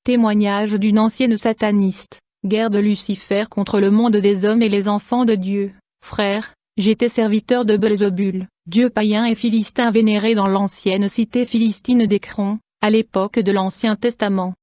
Témoignage d'une ancienne sataniste. Guerre de Lucifer contre le monde des hommes et les enfants de Dieu. Frères, j'étais serviteur de Belzébul, dieu païen et philistin vénéré dans l'ancienne cité philistine d'Écron, à l'époque de l'Ancien Testament.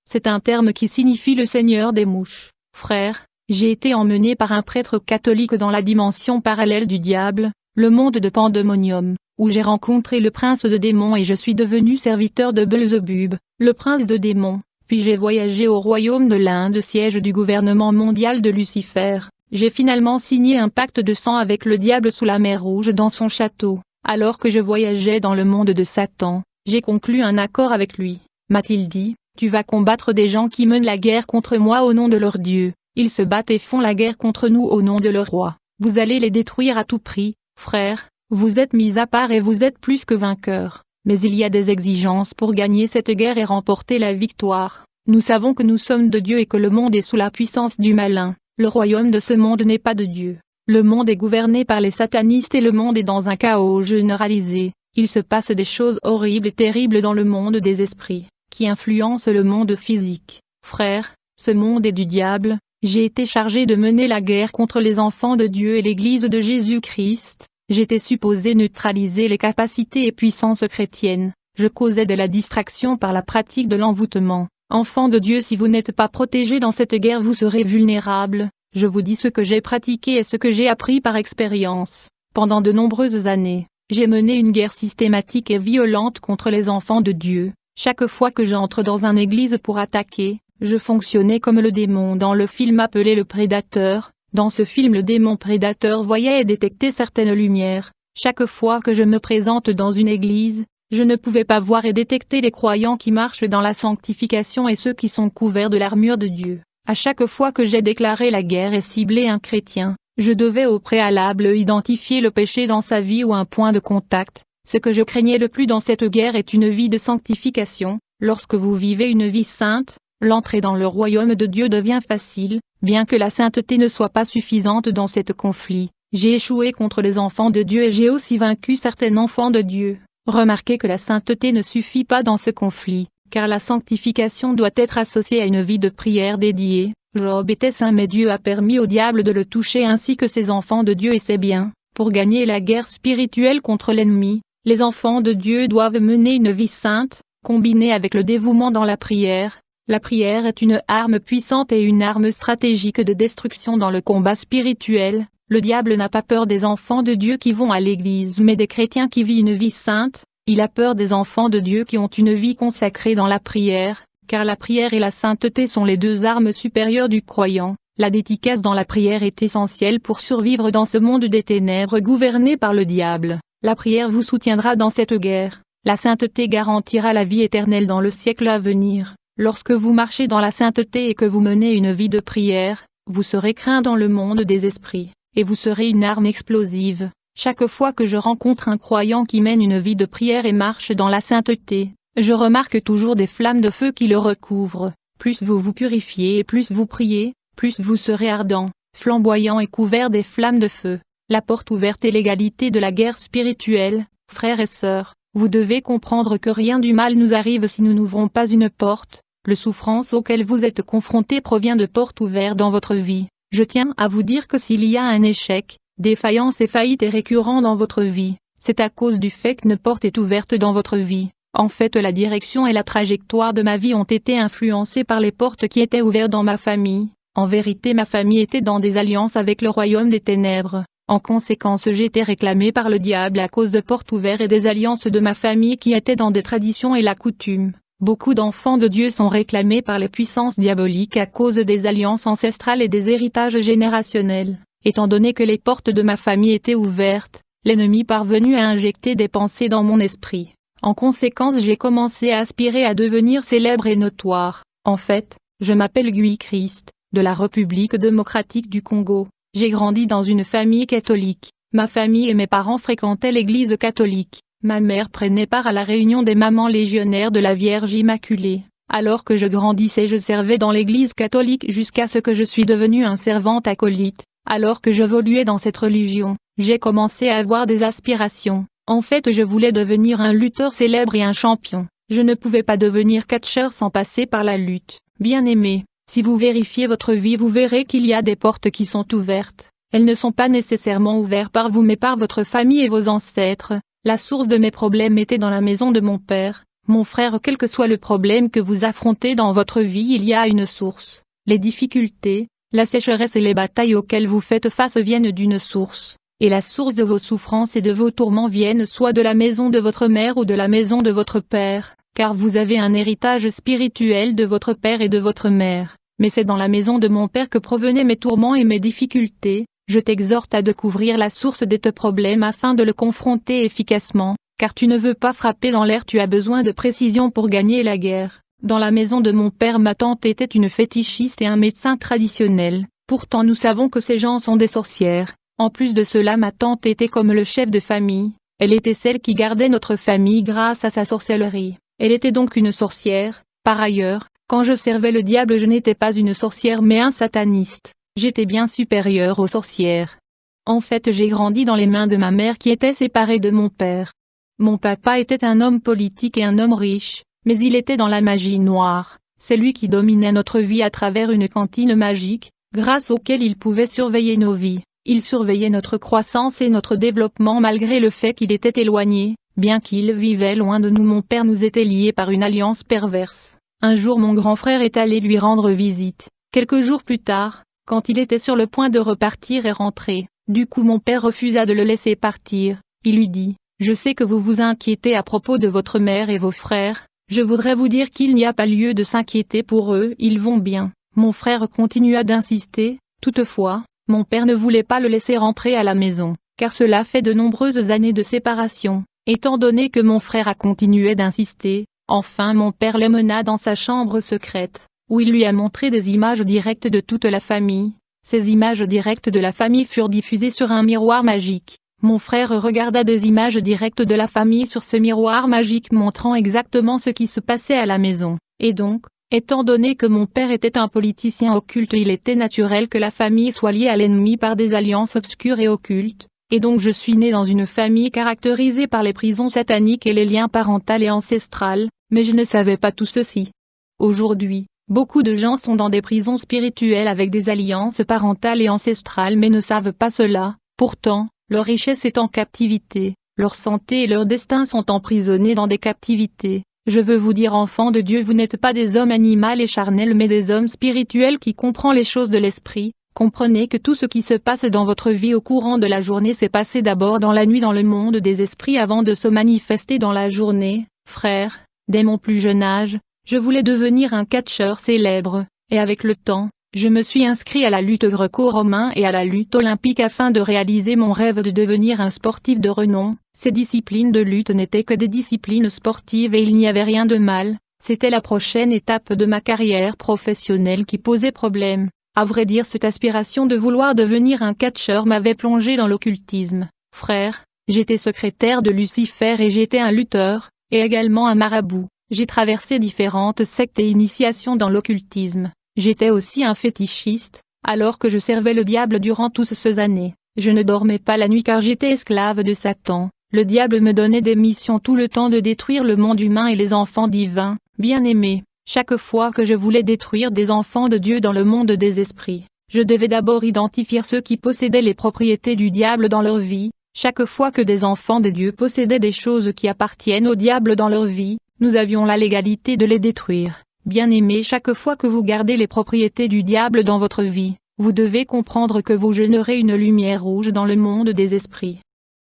C'est un terme qui signifie le seigneur des mouches. Frères, j'ai été emmené par un prêtre catholique dans la dimension parallèle du diable, le monde de Pandémonium, où j'ai rencontré le prince de démons et je suis devenu serviteur de Belzébub, le prince de démons. Puis j'ai voyagé au royaume de l'Inde, siège du gouvernement mondial de Lucifer. J'ai finalement signé un pacte de sang avec le diable sous la mer Rouge dans son château. Alors que je voyageais dans le monde de Satan, j'ai conclu un accord avec lui. M'a-t-il dit, tu vas combattre des gens qui mènent la guerre contre moi au nom de leur Dieu. Ils se battent et font la guerre contre nous au nom de leur roi. Vous allez les détruire à tout prix, frères, vous êtes mis à part et vous êtes plus que vainqueurs. Mais il y a des exigences pour gagner cette guerre et remporter la victoire. Nous savons que nous sommes de Dieu et que le monde est sous la puissance du malin. Le royaume de ce monde n'est pas de Dieu. Le monde est gouverné par les satanistes et le monde est dans un chaos généralisé. Il se passe des choses horribles et terribles dans le monde des esprits, qui influencent le monde physique. Frères, ce monde est du diable. J'ai été chargé de mener la guerre contre les enfants de Dieu et l'Église de Jésus-Christ. J'étais supposé neutraliser les capacités et puissances chrétiennes. Je causais de la distraction par la pratique de l'envoûtement. Enfants de Dieu, si vous n'êtes pas protégés dans cette guerre, vous serez vulnérables. Je vous dis ce que j'ai pratiqué et ce que j'ai appris par expérience. Pendant de nombreuses années, j'ai mené une guerre systématique et violente contre les enfants de Dieu. Chaque fois que j'entre dans une église pour attaquer, je fonctionnais comme le démon dans le film appelé Le Prédateur. Dans ce film, le démon prédateur voyait et détectait certaines lumières. Chaque fois que je me présente dans une église, je ne pouvais pas voir et détecter les croyants qui marchent dans la sanctification et ceux qui sont couverts de l'armure de Dieu. À chaque fois que j'ai déclaré la guerre et ciblé un chrétien, je devais au préalable identifier le péché dans sa vie ou un point de contact. Ce que je craignais le plus dans cette guerre est une vie de sanctification. Lorsque vous vivez une vie sainte, l'entrée dans le royaume de Dieu devient facile, bien que la sainteté ne soit pas suffisante dans ce conflit. J'ai échoué contre les enfants de Dieu et j'ai aussi vaincu certains enfants de Dieu. Remarquez que la sainteté ne suffit pas dans ce conflit, car la sanctification doit être associée à une vie de prière dédiée. Job était saint mais Dieu a permis au diable de le toucher ainsi que ses enfants de Dieu et c'est bien. Pour gagner la guerre spirituelle contre l'ennemi, les enfants de Dieu doivent mener une vie sainte, combinée avec le dévouement dans la prière. La prière est une arme puissante et une arme stratégique de destruction dans le combat spirituel. Le diable n'a pas peur des enfants de Dieu qui vont à l'église mais des chrétiens qui vivent une vie sainte. Il a peur des enfants de Dieu qui ont une vie consacrée dans la prière, car la prière et la sainteté sont les deux armes supérieures du croyant. La dédicace dans la prière est essentielle pour survivre dans ce monde des ténèbres gouverné par le diable. La prière vous soutiendra dans cette guerre. La sainteté garantira la vie éternelle dans le siècle à venir. Lorsque vous marchez dans la sainteté et que vous menez une vie de prière, vous serez craint dans le monde des esprits, et vous serez une arme explosive. Chaque fois que je rencontre un croyant qui mène une vie de prière et marche dans la sainteté, je remarque toujours des flammes de feu qui le recouvrent. Plus vous vous purifiez et plus vous priez, plus vous serez ardent, flamboyant et couvert des flammes de feu. La porte ouverte est l'égalité de la guerre spirituelle. Frères et sœurs, vous devez comprendre que rien du mal nous arrive si nous n'ouvrons pas une porte. Le souffrance auquel vous êtes confrontés provient de portes ouvertes dans votre vie. Je tiens à vous dire que s'il y a un échec, défaillance et faillite est récurrent dans votre vie, c'est à cause du fait qu'une porte est ouverte dans votre vie. En fait, la direction et la trajectoire de ma vie ont été influencées par les portes qui étaient ouvertes dans ma famille. En vérité, ma famille était dans des alliances avec le royaume des ténèbres. En conséquence, j'ai été réclamé par le diable à cause de portes ouvertes et des alliances de ma famille qui étaient dans des traditions et la coutume. Beaucoup d'enfants de Dieu sont réclamés par les puissances diaboliques à cause des alliances ancestrales et des héritages générationnels. Étant donné que les portes de ma famille étaient ouvertes, l'ennemi parvenu à injecter des pensées dans mon esprit. En conséquence, j'ai commencé à aspirer à devenir célèbre et notoire. En fait, je m'appelle Guy Christ, de la République démocratique du Congo. J'ai grandi dans une famille catholique. Ma famille et mes parents fréquentaient l'église catholique. Ma mère prenait part à la réunion des mamans légionnaires de la Vierge Immaculée. Alors que je grandissais, je servais dans l'église catholique jusqu'à ce que je suis devenu un servant acolyte. Alors que j'évoluais dans cette religion, j'ai commencé à avoir des aspirations. En fait, je voulais devenir un lutteur célèbre et un champion. Je ne pouvais pas devenir catcheur sans passer par la lutte. Bien-aimé, si vous vérifiez votre vie, vous verrez qu'il y a des portes qui sont ouvertes. Elles ne sont pas nécessairement ouvertes par vous mais par votre famille et vos ancêtres. La source de mes problèmes était dans la maison de mon père. Mon frère, quel que soit le problème que vous affrontez dans votre vie, il y a une source. Les difficultés, la sécheresse et les batailles auxquelles vous faites face viennent d'une source. Et la source de vos souffrances et de vos tourments viennent soit de la maison de votre mère ou de la maison de votre père, car vous avez un héritage spirituel de votre père et de votre mère. Mais c'est dans la maison de mon père que provenaient mes tourments et mes difficultés. Je t'exhorte à découvrir la source de tes problèmes afin de le confronter efficacement, car tu ne veux pas frapper dans l'air, tu as besoin de précision pour gagner la guerre. Dans la maison de mon père, ma tante était une fétichiste et un médecin traditionnel. Pourtant nous savons que ces gens sont des sorcières. En plus de cela, ma tante était comme le chef de famille. Elle était celle qui gardait notre famille grâce à sa sorcellerie. Elle était donc une sorcière. Par ailleurs, quand je servais le diable, je n'étais pas une sorcière mais un sataniste. J'étais bien supérieure aux sorcières. En fait, j'ai grandi dans les mains de ma mère qui était séparée de mon père. Mon papa était un homme politique et un homme riche, mais il était dans la magie noire. C'est lui qui dominait notre vie à travers une cantine magique, grâce auquel il pouvait surveiller nos vies. Il surveillait notre croissance et notre développement malgré le fait qu'il était éloigné. Bien qu'il vivait loin de nous, mon père nous était liés par une alliance perverse. Un jour mon grand frère est allé lui rendre visite. Quelques jours plus tard, quand il était sur le point de repartir et rentrer, du coup mon père refusa de le laisser partir. Il lui dit, « Je sais que vous vous inquiétez à propos de votre mère et vos frères. Je voudrais vous dire qu'il n'y a pas lieu de s'inquiéter pour eux, ils vont bien. » Mon frère continua d'insister. Toutefois, mon père ne voulait pas le laisser rentrer à la maison, car cela fait de nombreuses années de séparation. Étant donné que mon frère a continué d'insister, enfin mon père l'emmena dans sa chambre secrète, où il lui a montré des images directes de toute la famille. Ces images directes de la famille furent diffusées sur un miroir magique. Mon frère regarda des images directes de la famille sur ce miroir magique montrant exactement ce qui se passait à la maison. Et donc, étant donné que mon père était un politicien occulte, il était naturel que la famille soit liée à l'ennemi par des alliances obscures et occultes. Et donc je suis né dans une famille caractérisée par les prisons sataniques et les liens parentaux et ancestrales, mais je ne savais pas tout ceci. Aujourd'hui, beaucoup de gens sont dans des prisons spirituelles avec des alliances parentales et ancestrales mais ne savent pas cela. Pourtant, leur richesse est en captivité, leur santé et leur destin sont emprisonnés dans des captivités. Je veux vous dire, enfants de Dieu, vous n'êtes pas des hommes animaux et charnels mais des hommes spirituels qui comprennent les choses de l'esprit. Comprenez que tout ce qui se passe dans votre vie au courant de la journée s'est passé d'abord dans la nuit dans le monde des esprits avant de se manifester dans la journée. Frère, dès mon plus jeune âge, je voulais devenir un catcheur célèbre, et avec le temps, je me suis inscrit à la lutte gréco-romaine et à la lutte olympique afin de réaliser mon rêve de devenir un sportif de renom. Ces disciplines de lutte n'étaient que des disciplines sportives et il n'y avait rien de mal, c'était la prochaine étape de ma carrière professionnelle qui posait problème. À vrai dire, cette aspiration de vouloir devenir un catcheur m'avait plongé dans l'occultisme. Frère, j'étais secrétaire de Lucifer et j'étais un lutteur, et également un marabout. J'ai traversé différentes sectes et initiations dans l'occultisme. J'étais aussi un fétichiste, alors que je servais le diable durant toutes ces années. Je ne dormais pas la nuit car j'étais esclave de Satan. Le diable me donnait des missions tout le temps de détruire le monde humain et les enfants divins. Bien-aimés, chaque fois que je voulais détruire des enfants de Dieu dans le monde des esprits, je devais d'abord identifier ceux qui possédaient les propriétés du diable dans leur vie. Chaque fois que des enfants de Dieu possédaient des choses qui appartiennent au diable dans leur vie, nous avions la légalité de les détruire. Bien-aimés, chaque fois que vous gardez les propriétés du diable dans votre vie, vous devez comprendre que vous générez une lumière rouge dans le monde des esprits.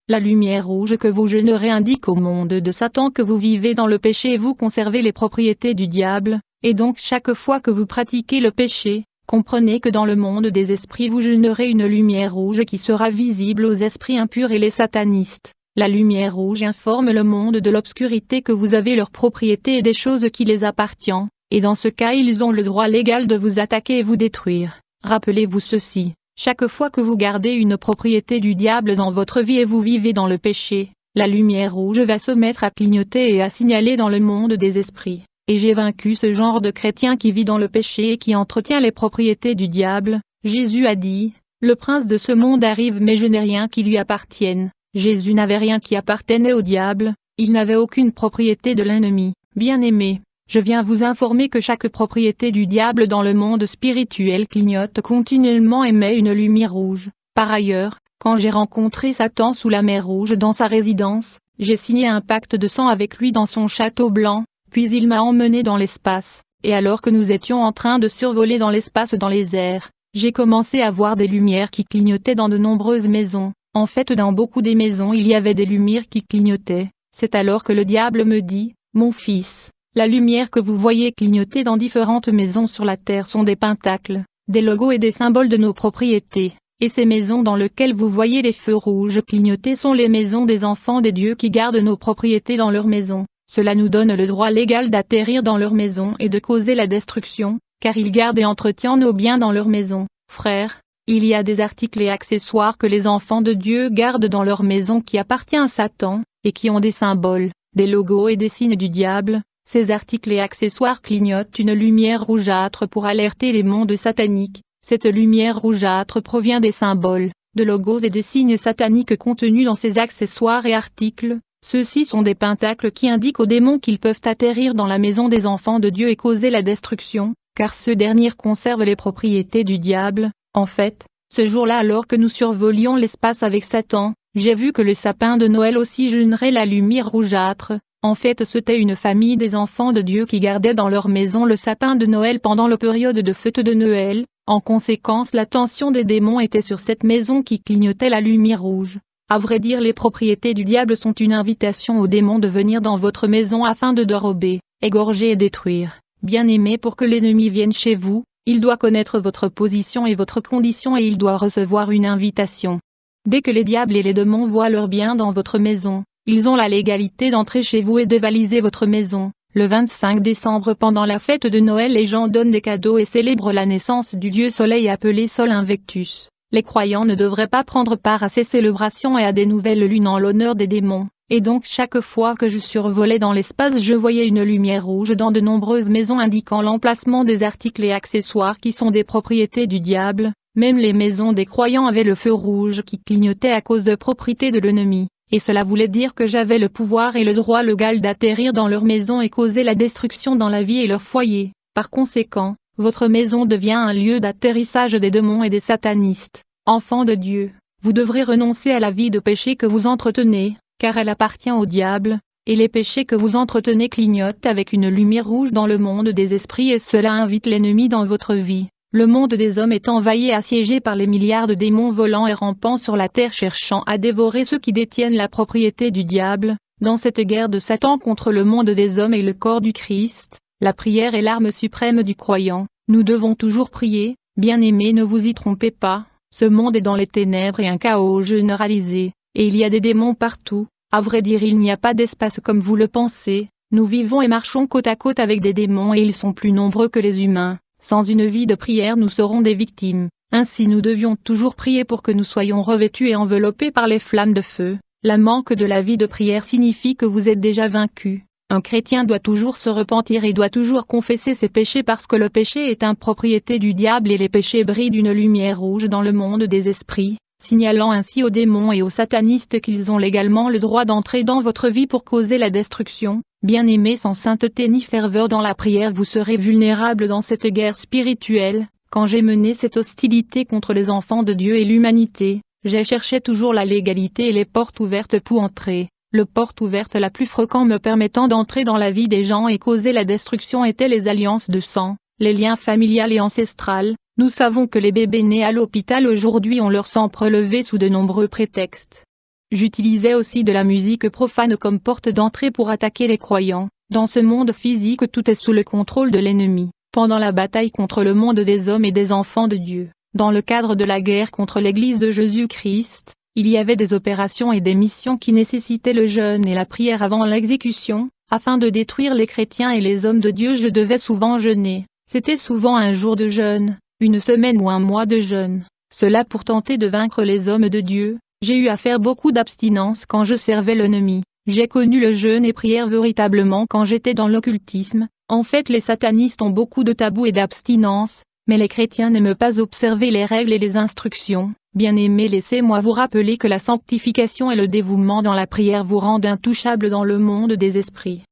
La lumière rouge que vous générez indique au monde de Satan que vous vivez dans le péché et vous conservez les propriétés du diable, et donc chaque fois que vous pratiquez le péché, comprenez que dans le monde des esprits vous générez une lumière rouge qui sera visible aux esprits impurs et les satanistes. La lumière rouge informe le monde de l'obscurité que vous avez leurs propriétés et des choses qui les appartiennent, et dans ce cas ils ont le droit légal de vous attaquer et vous détruire. Rappelez-vous ceci. Chaque fois que vous gardez une propriété du diable dans votre vie et vous vivez dans le péché, la lumière rouge va se mettre à clignoter et à signaler dans le monde des esprits. Et j'ai vaincu ce genre de chrétien qui vit dans le péché et qui entretient les propriétés du diable. Jésus a dit, « Le prince de ce monde arrive mais je n'ai rien qui lui appartienne. » Jésus n'avait rien qui appartenait au diable, il n'avait aucune propriété de l'ennemi. Bien-aimés, je viens vous informer que chaque propriété du diable dans le monde spirituel clignote continuellement et émet une lumière rouge. Par ailleurs, quand j'ai rencontré Satan sous la mer Rouge dans sa résidence, j'ai signé un pacte de sang avec lui dans son château blanc, puis il m'a emmené dans l'espace, et alors que nous étions en train de survoler dans l'espace dans les airs, j'ai commencé à voir des lumières qui clignotaient dans de nombreuses maisons. En fait, dans beaucoup des maisons il y avait des lumières qui clignotaient. C'est alors que le diable me dit, « Mon fils, la lumière que vous voyez clignoter dans différentes maisons sur la terre sont des pentacles, des logos et des symboles de nos propriétés. Et ces maisons dans lesquelles vous voyez les feux rouges clignoter sont les maisons des enfants des dieux qui gardent nos propriétés dans leurs maisons. Cela nous donne le droit légal d'atterrir dans leurs maisons et de causer la destruction, car ils gardent et entretiennent nos biens dans leurs maisons. Frères, il y a des articles et accessoires que les enfants de Dieu gardent dans leur maison qui appartiennent à Satan, et qui ont des symboles, des logos et des signes du diable. Ces articles et accessoires clignotent une lumière rougeâtre pour alerter les mondes sataniques. Cette lumière rougeâtre provient des symboles, de logos et des signes sataniques contenus dans ces accessoires et articles. Ceux-ci sont des pentacles qui indiquent aux démons qu'ils peuvent atterrir dans la maison des enfants de Dieu et causer la destruction, car ceux derniers conservent les propriétés du diable. En fait, ce jour-là alors que nous survolions l'espace avec Satan, j'ai vu que le sapin de Noël aussi générait la lumière rougeâtre. En fait, c'était une famille des enfants de Dieu qui gardait dans leur maison le sapin de Noël pendant la période de fête de Noël. En conséquence, l'attention des démons était sur cette maison qui clignotait la lumière rouge. À vrai dire, les propriétés du diable sont une invitation aux démons de venir dans votre maison afin de dérober, égorger et détruire. Bien-aimés, pour que l'ennemi vienne chez vous, il doit connaître votre position et votre condition et il doit recevoir une invitation. Dès que les diables et les démons voient leur bien dans votre maison, ils ont la légalité d'entrer chez vous et dévaliser votre maison. Le 25 décembre pendant la fête de Noël, les gens donnent des cadeaux et célèbrent la naissance du dieu Soleil appelé Sol Invictus. Les croyants ne devraient pas prendre part à ces célébrations et à des nouvelles lunes en l'honneur des démons. Et donc chaque fois que je survolais dans l'espace, je voyais une lumière rouge dans de nombreuses maisons indiquant l'emplacement des articles et accessoires qui sont des propriétés du diable. Même les maisons des croyants avaient le feu rouge qui clignotait à cause de propriétés de l'ennemi. Et cela voulait dire que j'avais le pouvoir et le droit légal d'atterrir dans leur maison et causer la destruction dans la vie et leur foyer. Par conséquent, votre maison devient un lieu d'atterrissage des démons et des satanistes. Enfants de Dieu, vous devrez renoncer à la vie de péché que vous entretenez, car elle appartient au diable, et les péchés que vous entretenez clignotent avec une lumière rouge dans le monde des esprits et cela invite l'ennemi dans votre vie. Le monde des hommes est envahi et assiégé par les milliards de démons volants et rampant sur la terre cherchant à dévorer ceux qui détiennent la propriété du diable. Dans cette guerre de Satan contre le monde des hommes et le corps du Christ, la prière est l'arme suprême du croyant. Nous devons toujours prier. Bien-aimés, ne vous y trompez pas, ce monde est dans les ténèbres et un chaos généralisé, et il y a des démons partout. À vrai dire, il n'y a pas d'espace comme vous le pensez. Nous vivons et marchons côte à côte avec des démons et ils sont plus nombreux que les humains. Sans une vie de prière nous serons des victimes, ainsi nous devions toujours prier pour que nous soyons revêtus et enveloppés par les flammes de feu. La manque de la vie de prière signifie que vous êtes déjà vaincu. Un chrétien doit toujours se repentir et doit toujours confesser ses péchés parce que le péché est une propriété du diable et les péchés brillent d'une lumière rouge dans le monde des esprits, signalant ainsi aux démons et aux satanistes qu'ils ont légalement le droit d'entrer dans votre vie pour causer la destruction. Bien-aimés, sans sainteté ni ferveur dans la prière vous serez vulnérables dans cette guerre spirituelle. Quand j'ai mené cette hostilité contre les enfants de Dieu et l'humanité, j'ai cherché toujours la légalité et les portes ouvertes pour entrer. Le porte ouverte la plus fréquente me permettant d'entrer dans la vie des gens et causer la destruction étaient les alliances de sang, les liens familiales et ancestrales. Nous savons que les bébés nés à l'hôpital aujourd'hui ont leur sang prélevé sous de nombreux prétextes. J'utilisais aussi de la musique profane comme porte d'entrée pour attaquer les croyants. Dans ce monde physique, tout est sous le contrôle de l'ennemi. Pendant la bataille contre le monde des hommes et des enfants de Dieu, dans le cadre de la guerre contre l'Église de Jésus-Christ, il y avait des opérations et des missions qui nécessitaient le jeûne et la prière avant l'exécution. Afin de détruire les chrétiens et les hommes de Dieu, je devais souvent jeûner. C'était souvent un jour de jeûne, une semaine ou un mois de jeûne. Cela pour tenter de vaincre les hommes de Dieu. J'ai eu à faire beaucoup d'abstinence quand je servais l'ennemi. J'ai connu le jeûne et prière véritablement quand j'étais dans l'occultisme. En fait, les satanistes ont beaucoup de tabous et d'abstinence, mais les chrétiens n'aiment pas observer les règles et les instructions. Bien-aimés, laissez-moi vous rappeler que la sanctification et le dévouement dans la prière vous rendent intouchables dans le monde des esprits.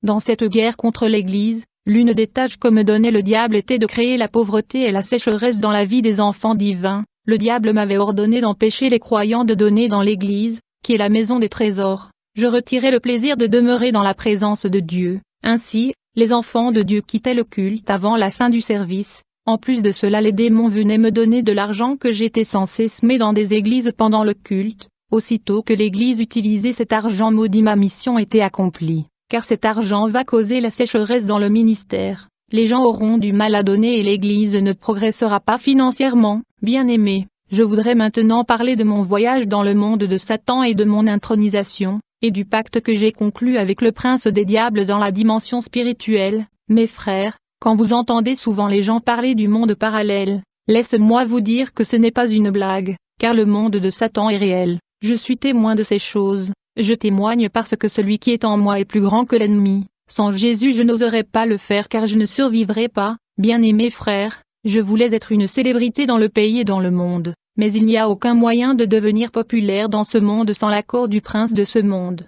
Dans cette guerre contre l'Église, l'une des tâches que me donnait le diable était de créer la pauvreté et la sécheresse dans la vie des enfants divins. Le diable m'avait ordonné d'empêcher les croyants de donner dans l'Église, qui est la maison des trésors. Je retirais le plaisir de demeurer dans la présence de Dieu. Ainsi, les enfants de Dieu quittaient le culte avant la fin du service. En plus de cela, les démons venaient me donner de l'argent que j'étais censé semer dans des églises pendant le culte. Aussitôt que l'église utilisait cet argent maudit, ma mission était accomplie. Car cet argent va causer la sécheresse dans le ministère. Les gens auront du mal à donner et l'église ne progressera pas financièrement. Bien-aimés, je voudrais maintenant parler de mon voyage dans le monde de Satan et de mon intronisation, et du pacte que j'ai conclu avec le prince des diables dans la dimension spirituelle. Mes frères, quand vous entendez souvent les gens parler du monde parallèle, laisse-moi vous dire que ce n'est pas une blague, car le monde de Satan est réel. Je suis témoin de ces choses. Je témoigne parce que celui qui est en moi est plus grand que l'ennemi. Sans Jésus je n'oserais pas le faire car je ne survivrais pas. Bien-aimés frères, je voulais être une célébrité dans le pays et dans le monde, mais il n'y a aucun moyen de devenir populaire dans ce monde sans l'accord du prince de ce monde.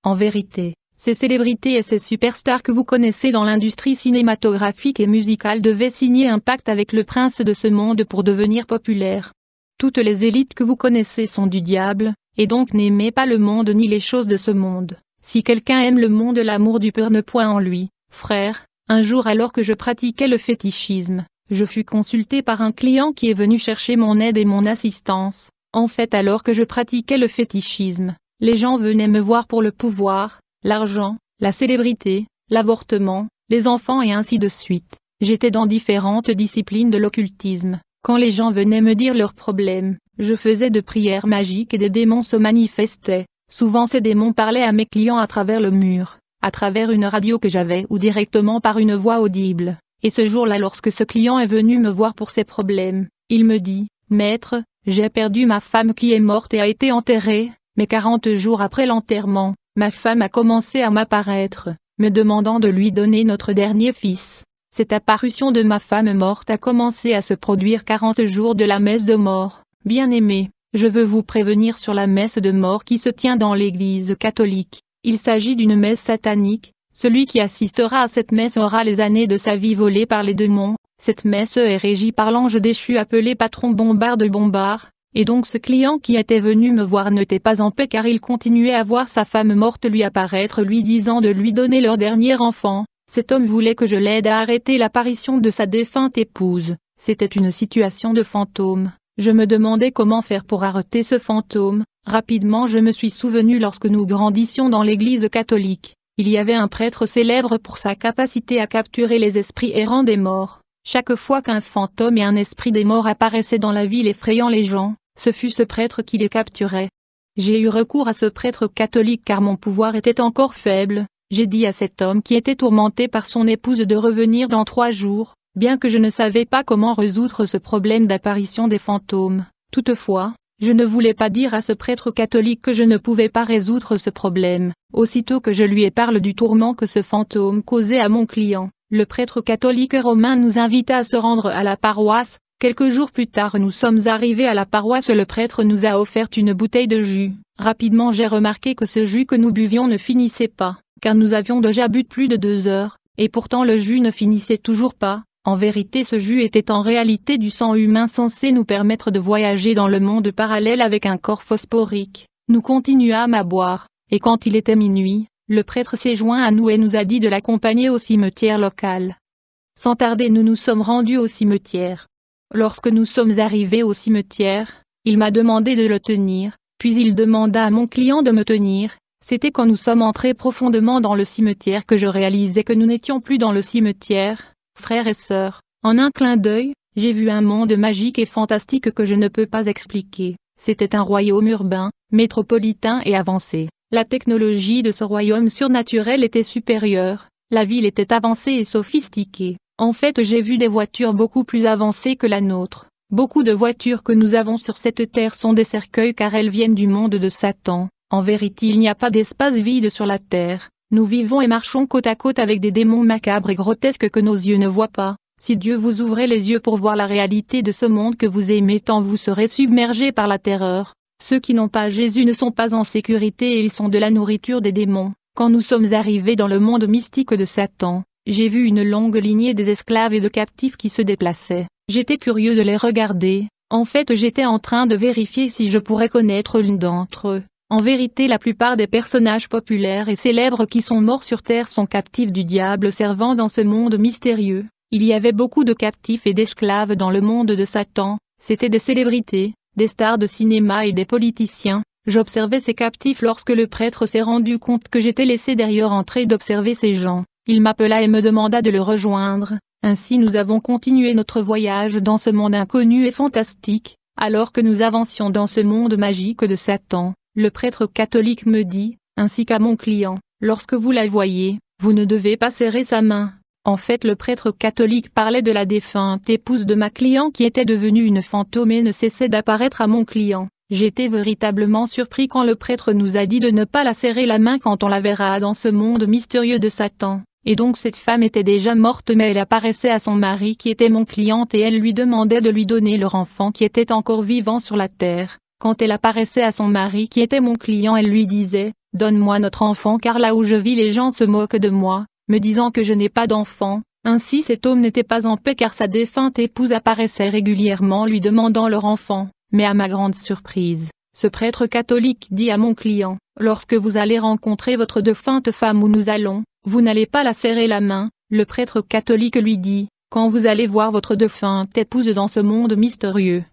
En vérité, ces célébrités et ces superstars que vous connaissez dans l'industrie cinématographique et musicale devaient signer un pacte avec le prince de ce monde pour devenir populaires. Toutes les élites que vous connaissez sont du diable, et donc n'aimez pas le monde ni les choses de ce monde. Si quelqu'un aime le monde, l'amour du Père ne point en lui. Frère, un jour alors que je pratiquais le fétichisme, je fus consulté par un client qui est venu chercher mon aide et mon assistance. En fait, alors que je pratiquais le fétichisme, les gens venaient me voir pour le pouvoir, l'argent, la célébrité, l'avortement, les enfants et ainsi de suite. J'étais dans différentes disciplines de l'occultisme. Quand les gens venaient me dire leurs problèmes, je faisais de prières magiques et des démons se manifestaient. Souvent ces démons parlaient à mes clients à travers le mur, à travers une radio que j'avais ou directement par une voix audible. Et ce jour-là, lorsque ce client est venu me voir pour ses problèmes, il me dit, « Maître, j'ai perdu ma femme qui est morte et a été enterrée, mais 40 jours après l'enterrement, ma femme a commencé à m'apparaître, me demandant de lui donner notre dernier fils. Cette apparition de ma femme morte a commencé à se produire 40 jours de la messe de mort. Bien-aimés, je veux vous prévenir sur la messe de mort qui se tient dans l'Église catholique. Il s'agit d'une messe satanique. Celui qui assistera à cette messe aura les années de sa vie volées par les démons. Cette messe est régie par l'ange déchu appelé patron Bombard de Bombard. Et donc ce client qui était venu me voir n'était pas en paix car il continuait à voir sa femme morte lui apparaître lui disant de lui donner leur dernier enfant. Cet homme voulait que je l'aide à arrêter l'apparition de sa défunte épouse. C'était une situation de fantôme. Je me demandais comment faire pour arrêter ce fantôme. Rapidement je me suis souvenu lorsque nous grandissions dans l'église catholique. Il y avait un prêtre célèbre pour sa capacité à capturer les esprits errants des morts. Chaque fois qu'un fantôme et un esprit des morts apparaissaient dans la ville effrayant les gens, ce fut ce prêtre qui les capturait. J'ai eu recours à ce prêtre catholique car mon pouvoir était encore faible. J'ai dit à cet homme qui était tourmenté par son épouse de revenir dans 3 jours, bien que je ne savais pas comment résoudre ce problème d'apparition des fantômes. Toutefois, je ne voulais pas dire à ce prêtre catholique que je ne pouvais pas résoudre ce problème. Aussitôt que je lui ai parlé du tourment que ce fantôme causait à mon client, le prêtre catholique romain nous invita à se rendre à la paroisse. Quelques jours plus tard nous sommes arrivés à la paroisse, le prêtre nous a offert une bouteille de jus. Rapidement j'ai remarqué que ce jus que nous buvions ne finissait pas, car nous avions déjà bu plus de 2 heures, et pourtant le jus ne finissait toujours pas. En vérité ce jus était en réalité du sang humain censé nous permettre de voyager dans le monde parallèle avec un corps phosphorique. Nous continuâmes à boire, et quand il était minuit, le prêtre s'est joint à nous et nous a dit de l'accompagner au cimetière local. Sans tarder nous nous sommes rendus au cimetière. Lorsque nous sommes arrivés au cimetière, il m'a demandé de le tenir, puis il demanda à mon client de me tenir. C'était quand nous sommes entrés profondément dans le cimetière que je réalisais que nous n'étions plus dans le cimetière. Frères et sœurs, en un clin d'œil, j'ai vu un monde magique et fantastique que je ne peux pas expliquer. C'était un royaume urbain, métropolitain et avancé. La technologie de ce royaume surnaturel était supérieure, la ville était avancée et sophistiquée. En fait, j'ai vu des voitures beaucoup plus avancées que la nôtre. Beaucoup de voitures que nous avons sur cette terre sont des cercueils car elles viennent du monde de Satan. En vérité, il n'y a pas d'espace vide sur la terre. Nous vivons et marchons côte à côte avec des démons macabres et grotesques que nos yeux ne voient pas. Si Dieu vous ouvrait les yeux pour voir la réalité de ce monde que vous aimez tant, vous serez submergés par la terreur. Ceux qui n'ont pas Jésus ne sont pas en sécurité et ils sont de la nourriture des démons. Quand nous sommes arrivés dans le monde mystique de Satan, j'ai vu une longue lignée des esclaves et de captifs qui se déplaçaient. J'étais curieux de les regarder. En fait, j'étais en train de vérifier si je pourrais connaître l'une d'entre eux. En vérité, la plupart des personnages populaires et célèbres qui sont morts sur Terre sont captifs du diable servant dans ce monde mystérieux. Il y avait beaucoup de captifs et d'esclaves dans le monde de Satan. C'étaient des célébrités, des stars de cinéma et des politiciens. J'observais ces captifs lorsque le prêtre s'est rendu compte que j'étais laissé derrière en train d'observer ces gens. Il m'appela et me demanda de le rejoindre. Ainsi nous avons continué notre voyage dans ce monde inconnu et fantastique. Alors que nous avancions dans ce monde magique de Satan, le prêtre catholique me dit, ainsi qu'à mon client, lorsque vous la voyez, vous ne devez pas serrer sa main. En fait, le prêtre catholique parlait de la défunte épouse de ma cliente qui était devenue une fantôme et ne cessait d'apparaître à mon client. J'étais véritablement surpris quand le prêtre nous a dit de ne pas la serrer la main quand on la verra dans ce monde mystérieux de Satan. Et donc cette femme était déjà morte mais elle apparaissait à son mari qui était mon cliente et elle lui demandait de lui donner leur enfant qui était encore vivant sur la terre. Quand elle apparaissait à son mari qui était mon client, elle lui disait, « Donne-moi notre enfant car là où je vis les gens se moquent de moi, me disant que je n'ai pas d'enfant. » Ainsi cet homme n'était pas en paix car sa défunte épouse apparaissait régulièrement lui demandant leur enfant. Mais à ma grande surprise, ce prêtre catholique dit à mon client, « Lorsque vous allez rencontrer votre défunte femme où nous allons, vous n'allez pas la serrer la main. » Le prêtre catholique lui dit, « Quand vous allez voir votre défunte épouse dans ce monde mystérieux,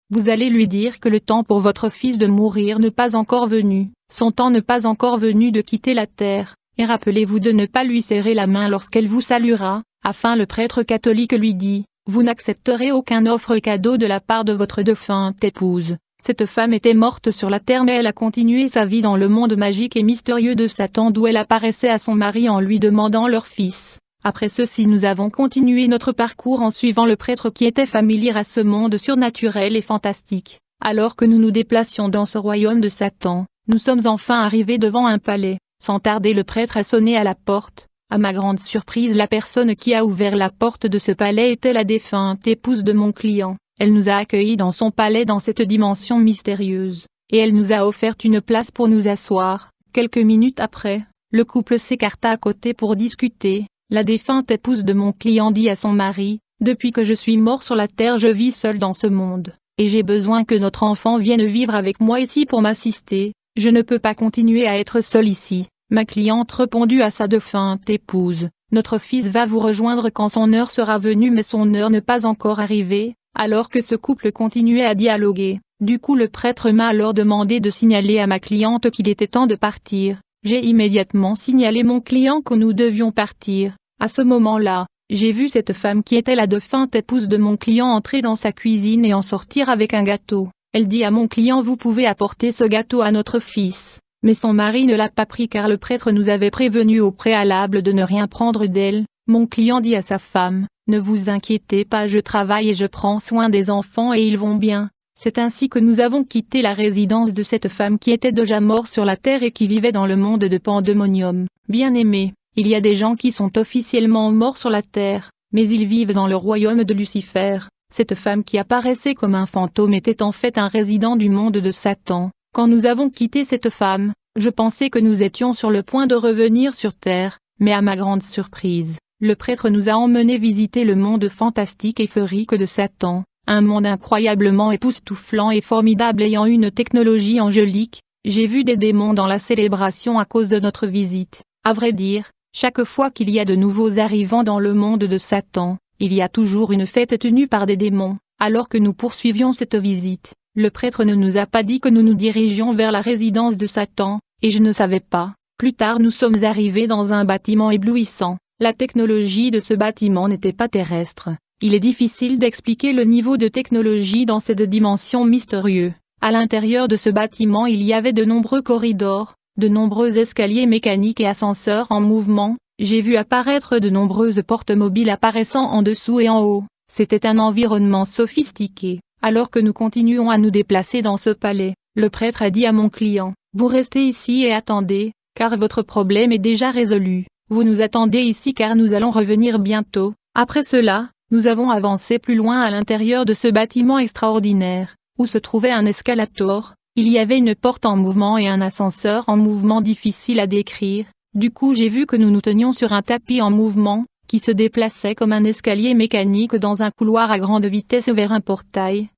vous allez lui dire que le temps pour votre fils de mourir n'est pas encore venu, son temps n'est pas encore venu de quitter la terre, et rappelez-vous de ne pas lui serrer la main lorsqu'elle vous saluera, afin le prêtre catholique lui dit, « Vous n'accepterez aucun offre cadeau de la part de votre défunte épouse. » Cette femme était morte sur la terre mais elle a continué sa vie dans le monde magique et mystérieux de Satan d'où elle apparaissait à son mari en lui demandant leur fils. Après ceci nous avons continué notre parcours en suivant le prêtre qui était familier à ce monde surnaturel et fantastique. Alors que nous nous déplacions dans ce royaume de Satan, nous sommes enfin arrivés devant un palais. Sans tarder le prêtre a sonné à la porte. À ma grande surprise la personne qui a ouvert la porte de ce palais était la défunte épouse de mon client. Elle nous a accueillis dans son palais dans cette dimension mystérieuse, et elle nous a offert une place pour nous asseoir. Quelques minutes après, le couple s'écarta à côté pour discuter. La défunte épouse de mon client dit à son mari, « Depuis que je suis mort sur la terre je vis seule dans ce monde, et j'ai besoin que notre enfant vienne vivre avec moi ici pour m'assister, je ne peux pas continuer à être seule ici. » Ma cliente répondit à sa défunte épouse, « Notre fils va vous rejoindre quand son heure sera venue mais son heure n'est pas encore arrivée. » Alors que ce couple continuait à dialoguer, du coup le prêtre m'a alors demandé de signaler à ma cliente qu'il était temps de partir. J'ai immédiatement signalé mon client que nous devions partir. À ce moment-là, j'ai vu cette femme qui était la défunte épouse de mon client entrer dans sa cuisine et en sortir avec un gâteau. Elle dit à mon client « Vous pouvez apporter ce gâteau à notre fils. » Mais son mari ne l'a pas pris car le prêtre nous avait prévenu au préalable de ne rien prendre d'elle. Mon client dit à sa femme, « Ne vous inquiétez pas, je travaille et je prends soin des enfants et ils vont bien. » C'est ainsi que nous avons quitté la résidence de cette femme qui était déjà morte sur la terre et qui vivait dans le monde de Pandémonium. Bien-aimés, il y a des gens qui sont officiellement morts sur la terre, mais ils vivent dans le royaume de Lucifer. Cette femme qui apparaissait comme un fantôme était en fait un résident du monde de Satan. Quand nous avons quitté cette femme, je pensais que nous étions sur le point de revenir sur terre, mais à ma grande surprise, le prêtre nous a emmenés visiter le monde fantastique et féerique de Satan, un monde incroyablement époustouflant et formidable ayant une technologie angélique. J'ai vu des démons dans la célébration à cause de notre visite. À vrai dire, chaque fois qu'il y a de nouveaux arrivants dans le monde de Satan, il y a toujours une fête tenue par des démons. Alors que nous poursuivions cette visite, le prêtre ne nous a pas dit que nous nous dirigions vers la résidence de Satan, et je ne savais pas. Plus tard nous sommes arrivés dans un bâtiment éblouissant. La technologie de ce bâtiment n'était pas terrestre. Il est difficile d'expliquer le niveau de technologie dans cette dimension mystérieuse. À l'intérieur de ce bâtiment il y avait de nombreux corridors, de nombreux escaliers mécaniques et ascenseurs en mouvement. J'ai vu apparaître de nombreuses portes mobiles apparaissant en dessous et en haut. C'était un environnement sophistiqué. Alors que nous continuons à nous déplacer dans ce palais, le prêtre a dit à mon client, « Vous restez ici et attendez, car votre problème est déjà résolu. Vous nous attendez ici car nous allons revenir bientôt. » Après cela, nous avons avancé plus loin à l'intérieur de ce bâtiment extraordinaire, où se trouvait un escalator. Il y avait une porte en mouvement et un ascenseur en mouvement difficile à décrire. Du coup j'ai vu que nous nous tenions sur un tapis en mouvement, qui se déplaçait comme un escalier mécanique dans un couloir à grande vitesse vers un portail.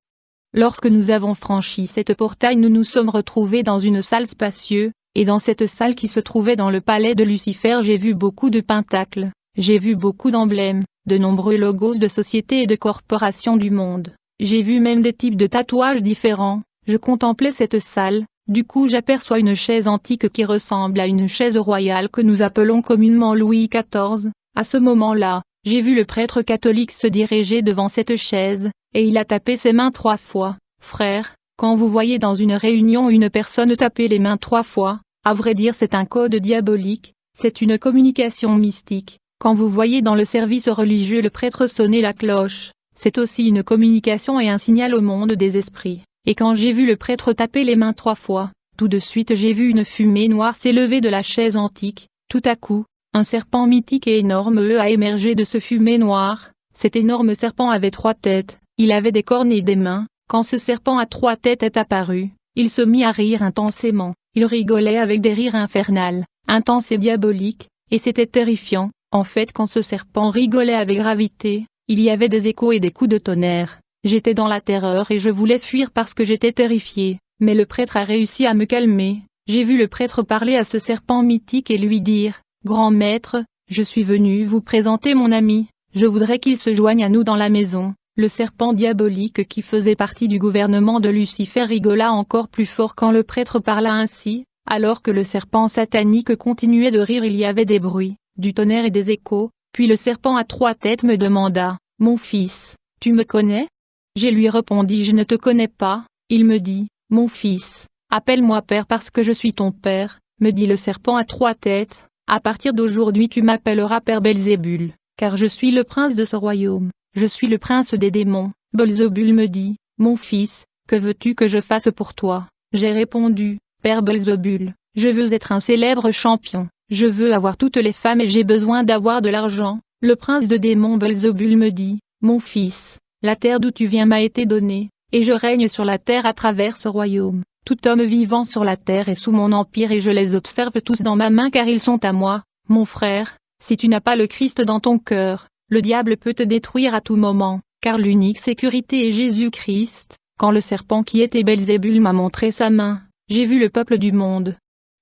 Lorsque nous avons franchi cette portail, nous nous sommes retrouvés dans une salle spacieuse, et dans cette salle qui se trouvait dans le palais de Lucifer, j'ai vu beaucoup de pentacles, j'ai vu beaucoup d'emblèmes, de nombreux logos de sociétés et de corporations du monde. J'ai vu même des types de tatouages différents. Je contemplais cette salle, du coup j'aperçois une chaise antique qui ressemble à une chaise royale que nous appelons communément Louis XIV. À ce moment-là, j'ai vu le prêtre catholique se diriger devant cette chaise, et il a tapé ses mains 3 fois. Frère, quand vous voyez dans une réunion une personne taper les mains 3 fois, à vrai dire c'est un code diabolique, c'est une communication mystique. Quand vous voyez dans le service religieux le prêtre sonner la cloche, c'est aussi une communication et un signal au monde des esprits. Et quand j'ai vu le prêtre taper les mains 3 fois, tout de suite j'ai vu une fumée noire s'élever de la chaise antique. Tout à coup, un serpent mythique et énorme a émergé de ce fumée noire. Cet énorme serpent avait 3 têtes, il avait des cornes et des mains. Quand ce serpent à 3 têtes est apparu, il se mit à rire intensément. Il rigolait avec des rires infernales, intenses et diaboliques, et c'était terrifiant. En fait, quand ce serpent rigolait avec gravité, il y avait des échos et des coups de tonnerre. J'étais dans la terreur et je voulais fuir parce que j'étais terrifié, mais le prêtre a réussi à me calmer. J'ai vu le prêtre parler à ce serpent mythique et lui dire, « Grand maître, je suis venu vous présenter mon ami, je voudrais qu'il se joigne à nous dans la maison. » Le serpent diabolique qui faisait partie du gouvernement de Lucifer rigola encore plus fort quand le prêtre parla ainsi. Alors que le serpent satanique continuait de rire, il y avait des bruits, du tonnerre et des échos, puis le serpent à 3 têtes me demanda, « Mon fils, tu me connais ?» Je lui répondis, « Je ne te connais pas. » Il me dit, « Mon fils, appelle-moi père parce que je suis ton père. » Me dit le serpent à 3 têtes, « À partir d'aujourd'hui tu m'appelleras père Belzébul, car je suis le prince de ce royaume. Je suis le prince des démons. » Belzébul me dit, « Mon fils, que veux-tu que je fasse pour toi ?» J'ai répondu, « Père Belzébul, je veux être un célèbre champion, je veux avoir toutes les femmes et j'ai besoin d'avoir de l'argent. » Le prince de démons Belzébul me dit, « Mon fils, la terre d'où tu viens m'a été donnée, et je règne sur la terre à travers ce royaume. Tout homme vivant sur la terre est sous mon empire et je les observe tous dans ma main car ils sont à moi. Mon frère, si tu n'as pas le Christ dans ton cœur, le diable peut te détruire à tout moment, car l'unique sécurité est Jésus-Christ. » Quand le serpent qui était Belzébul m'a montré sa main, j'ai vu le peuple du monde.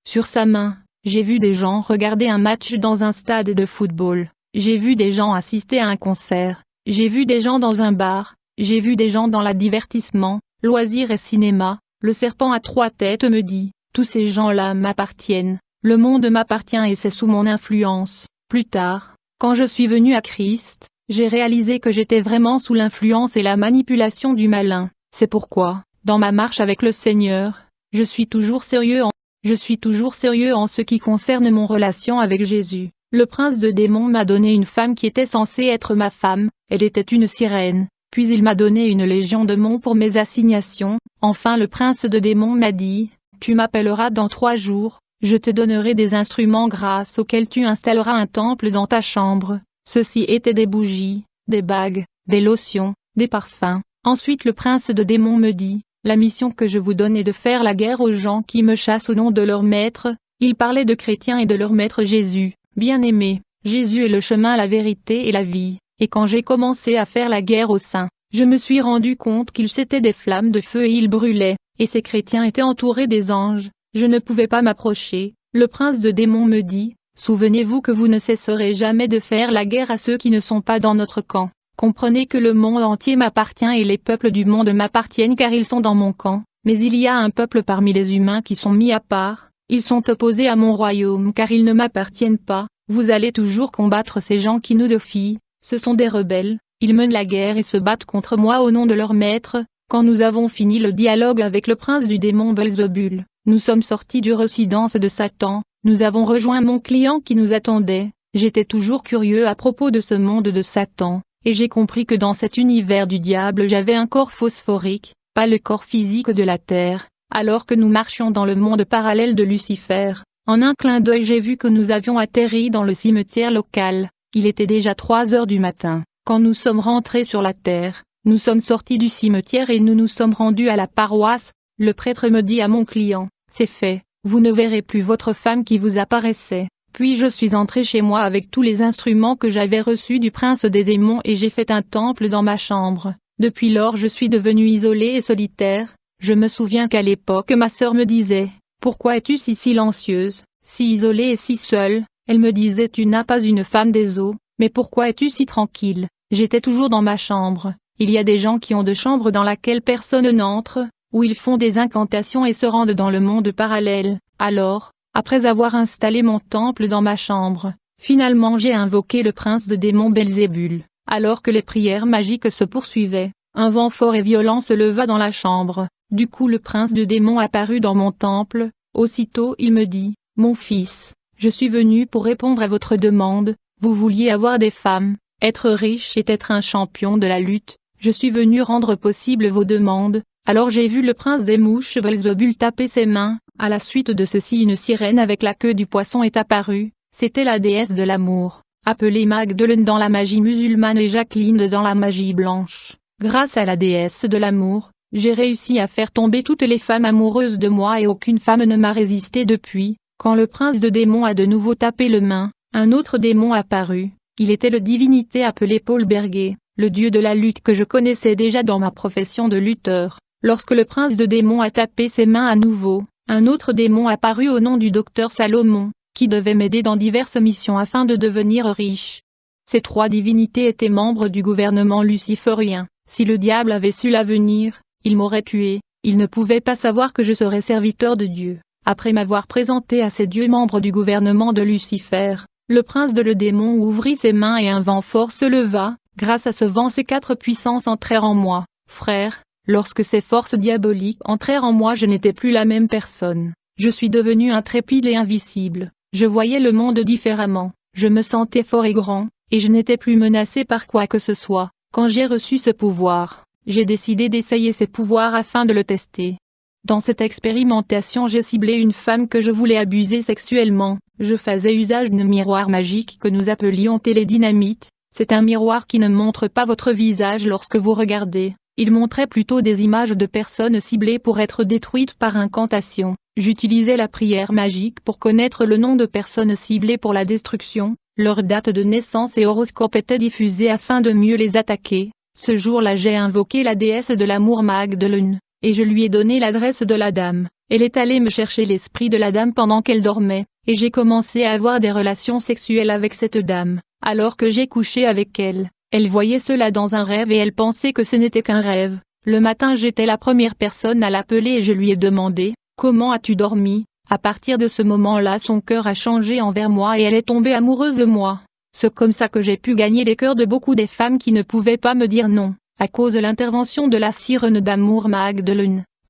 Sur sa main, j'ai vu des gens regarder un match dans un stade de football, j'ai vu des gens assister à un concert, j'ai vu des gens dans un bar, j'ai vu des gens dans la divertissement, loisirs et cinéma. Le serpent à 3 têtes me dit, « Tous ces gens-là m'appartiennent, le monde m'appartient et c'est sous mon influence. » Plus tard, quand je suis venu à Christ, j'ai réalisé que j'étais vraiment sous l'influence et la manipulation du malin. C'est pourquoi, dans ma marche avec le Seigneur, je suis toujours sérieux en ce qui concerne mon relation avec Jésus. Le prince de démons m'a donné une femme qui était censée être ma femme, elle était une sirène, puis il m'a donné une légion de démons pour mes assignations. Enfin le prince de démons m'a dit, « Tu m'appelleras dans 3 jours, je te donnerai des instruments grâce auxquels tu installeras un temple dans ta chambre. » Ceci étaient des bougies, des bagues, des lotions, des parfums. Ensuite le prince de démons me dit, « La mission que je vous donne est de faire la guerre aux gens qui me chassent au nom de leur maître. » Il parlait de chrétiens et de leur maître Jésus. Bien-aimé, Jésus est le chemin, la vérité et la vie, et quand j'ai commencé à faire la guerre aux saints, je me suis rendu compte qu'ils étaient des flammes de feu et ils brûlaient, et ces chrétiens étaient entourés des anges, je ne pouvais pas m'approcher. Le prince de démons me dit, « Souvenez-vous que vous ne cesserez jamais de faire la guerre à ceux qui ne sont pas dans notre camp. Comprenez que le monde entier m'appartient et les peuples du monde m'appartiennent car ils sont dans mon camp, mais il y a un peuple parmi les humains qui sont mis à part, ils sont opposés à mon royaume car ils ne m'appartiennent pas. Vous allez toujours combattre ces gens qui nous défient, ce sont des rebelles, ils mènent la guerre et se battent contre moi au nom de leur maître. » Quand nous avons fini le dialogue avec le prince du démon Belzébul, nous sommes sortis du résidence de Satan, nous avons rejoint mon client qui nous attendait. J'étais toujours curieux à propos de ce monde de Satan, et j'ai compris que dans cet univers du diable j'avais un corps phosphorique, pas le corps physique de la terre. Alors que nous marchions dans le monde parallèle de Lucifer, en un clin d'œil j'ai vu que nous avions atterri dans le cimetière local. Il était déjà 3 heures du matin. Quand nous sommes rentrés sur la terre, nous sommes sortis du cimetière et nous nous sommes rendus à la paroisse. Le prêtre me dit à mon client, « C'est fait, vous ne verrez plus votre femme qui vous apparaissait. Puis je suis entré chez moi avec tous les instruments que j'avais reçus du prince des démons et j'ai fait un temple dans ma chambre. Depuis lors je suis devenu isolé et solitaire. Je me souviens qu'à l'époque ma sœur me disait, « Pourquoi es-tu si silencieuse, si isolée et si seule ?» Elle me disait, « Tu n'as pas une femme des eaux, mais pourquoi es-tu si tranquille ?» J'étais toujours dans ma chambre. Il y a des gens qui ont de chambres dans laquelle personne n'entre, où ils font des incantations et se rendent dans le monde parallèle. Alors, après avoir installé mon temple dans ma chambre, finalement j'ai invoqué le prince de démons Belzébul. Alors que les prières magiques se poursuivaient, un vent fort et violent se leva dans la chambre. Du coup le prince de démons apparut dans mon temple. Aussitôt il me dit, « Mon fils, je suis venu pour répondre à votre demande. Vous vouliez avoir des femmes, être riche et être un champion de la lutte. Je suis venu rendre possible vos demandes. » Alors j'ai vu le prince des mouches Belzébul taper ses mains. À la suite de ceci une sirène avec la queue du poisson est apparue. C'était la déesse de l'amour, appelée Magdeleine dans la magie musulmane et Jacqueline dans la magie blanche. Grâce à la déesse de l'amour, j'ai réussi à faire tomber toutes les femmes amoureuses de moi et aucune femme ne m'a résisté depuis. Quand le prince de démons a de nouveau tapé le main, un autre démon apparut. Il était le divinité appelé Paul Berger, le dieu de la lutte que je connaissais déjà dans ma profession de lutteur. Lorsque le prince de démons a tapé ses mains à nouveau, un autre démon apparut au nom du docteur Salomon, qui devait m'aider dans diverses missions afin de devenir riche. Ces trois divinités étaient membres du gouvernement luciférien. Si le diable avait su l'avenir, il m'aurait tué. Il ne pouvait pas savoir que je serais serviteur de Dieu. Après m'avoir présenté à ces dieux membres du gouvernement de Lucifer, le prince de le démon ouvrit ses mains et un vent fort se leva. Grâce à ce vent ces quatre puissances entrèrent en moi. Frère, lorsque ces forces diaboliques entrèrent en moi je n'étais plus la même personne. Je suis devenu intrépide et invincible. Je voyais le monde différemment. Je me sentais fort et grand, et je n'étais plus menacé par quoi que ce soit. Quand j'ai reçu ce pouvoir, j'ai décidé d'essayer ces pouvoirs afin de le tester. Dans cette expérimentation j'ai ciblé une femme que je voulais abuser sexuellement. Je faisais usage d'un miroir magique que nous appelions télédynamite. C'est un miroir qui ne montre pas votre visage lorsque vous regardez. Il montrait plutôt des images de personnes ciblées pour être détruites par incantation. J'utilisais la prière magique pour connaître le nom de personnes ciblées pour la destruction. Leur date de naissance et horoscope étaient diffusés afin de mieux les attaquer. Ce jour-là j'ai invoqué la déesse de l'amour Magdeleine, et je lui ai donné l'adresse de la dame. Elle est allée me chercher l'esprit de la dame pendant qu'elle dormait, et j'ai commencé à avoir des relations sexuelles avec cette dame. Alors que j'ai couché avec elle, elle voyait cela dans un rêve et elle pensait que ce n'était qu'un rêve. Le matin j'étais la première personne à l'appeler et je lui ai demandé, « Comment as-tu dormi ?» À partir de ce moment-là son cœur a changé envers moi et elle est tombée amoureuse de moi. C'est comme ça que j'ai pu gagner les cœurs de beaucoup des femmes qui ne pouvaient pas me dire non, à cause de l'intervention de la sirène d'amour Magdeleine.